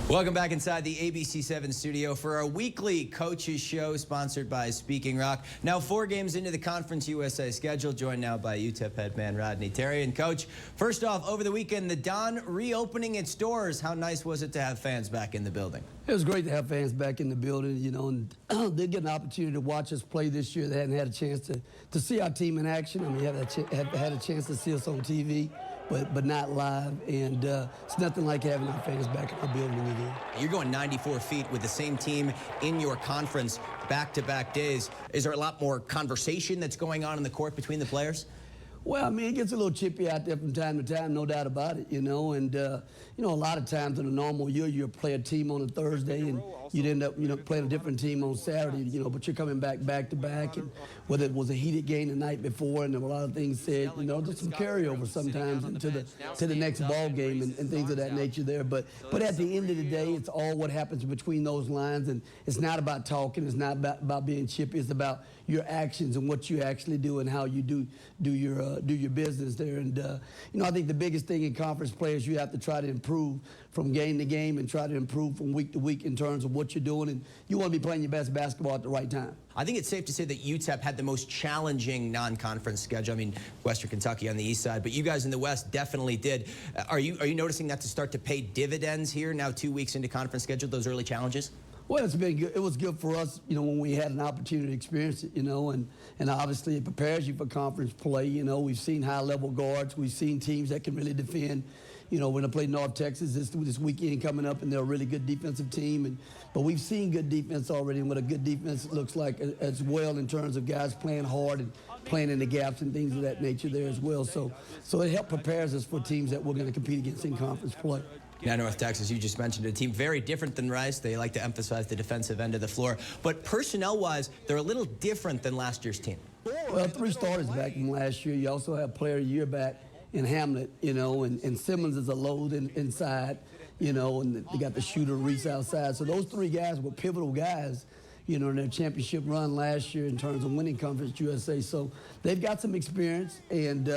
Welcome back inside the ABC7 studio for our weekly coaches show sponsored by Speaking Rock. Now 4 games into the Conference USA schedule, joined now by UTEP head man Rodney. Terry and Coach, first off, over the weekend, the Don reopening its doors. How nice was it to have fans back in the building? It was great to have fans back in the building, you know, and they get an opportunity to watch us play this year. They hadn't had a chance to see our team in action. I mean, had a chance to see us on TV, but not live. And it's nothing like having our fans back in our building again. You're going 94 feet with the same team in your conference back-to-back days. Is there a lot more conversation that's going on in the court between the players? Well, I mean, it gets a little chippy out there from time to time, no doubt about it, you know. And, you know, a lot of times in a normal year, you play a team on a Thursday and you'd end up, you know, playing a different team on Saturday, you know, but you're coming back-to-back. And whether it was a heated game the night before and there were a lot of things said, you know, there's some carryover sometimes into the next ball game and things of that nature there. But at the end of the day, it's all what happens between those lines. And it's not about talking. It's not about being chippy. It's about your actions and what you actually do and how you do your business there. And, you know, I think the biggest thing in conference play is you have to try to improve from game to game and try to improve from week to week in terms of what you're doing. And you want to be playing your best basketball at the right time. I think it's safe to say that UTEP had the most challenging non-conference schedule. I mean, Western Kentucky on the east side, but you guys in the west definitely did. Are you noticing that to start to pay dividends here now 2 weeks into conference schedule, those early challenges? Well, it's been good. It was good for us, you know, when we had an opportunity to experience it, you know, and obviously it prepares you for conference play. You know, we've seen high-level guards. We've seen teams that can really defend. You know, we're going to play North Texas this weekend coming up, and they're a really good defensive team. But we've seen good defense already, and what a good defense looks like as well in terms of guys playing hard and playing in the gaps and things of that nature there as well. So it prepares us for teams that we're going to compete against in conference play. Now, North Texas, you just mentioned a team very different than Rice. They like to emphasize the defensive end of the floor. But personnel-wise, they're a little different than last year's team. Well, 3 starters back from last year. You also have player of the year back in Hamlet, you know, and Simmons is a load inside, you know, and they got the shooter Reese outside. So those 3 guys were pivotal guys, you know, in their championship run last year in terms of winning Conference USA. So they've got some experience, and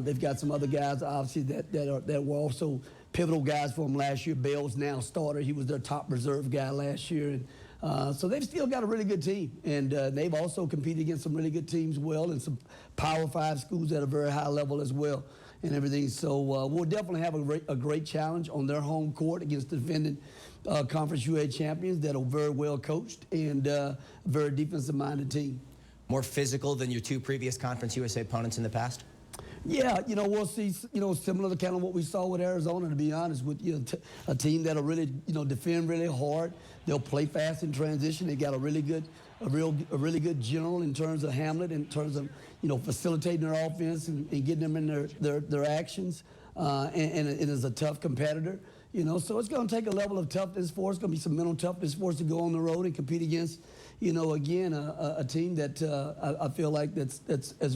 they've got some other guys, obviously, that were also pivotal guys for them last year. Bell's now starter. He was their top reserve guy last year. And so they've still got a really good team. And they've also competed against some really good teams well and some Power 5 schools at a very high level as well and everything. So we'll definitely have a great challenge on their home court against the defending Conference USA champions that are very well coached and a very defensive-minded team. More physical than your 2 previous Conference USA opponents in the past? Yeah, you know, we'll see, you know, similar to kind of what we saw with Arizona, to be honest with you, a team that'll really, you know, defend really hard. They'll play fast in transition. They got a really good general in terms of Hamlet, in terms of, you know, facilitating their offense and getting them in their actions. And it is a tough competitor, you know, so it's going to take a level of toughness for us. It's going to be some mental toughness for us to go on the road and compete against, you know, again, a team that I feel like that's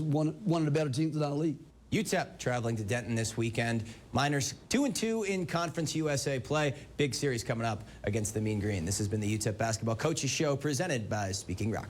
one of the better teams in our league. UTEP traveling to Denton this weekend. Miners 2-2 in Conference USA play. Big series coming up against the Mean Green. This has been the UTEP Basketball Coaches Show presented by Speaking Rock.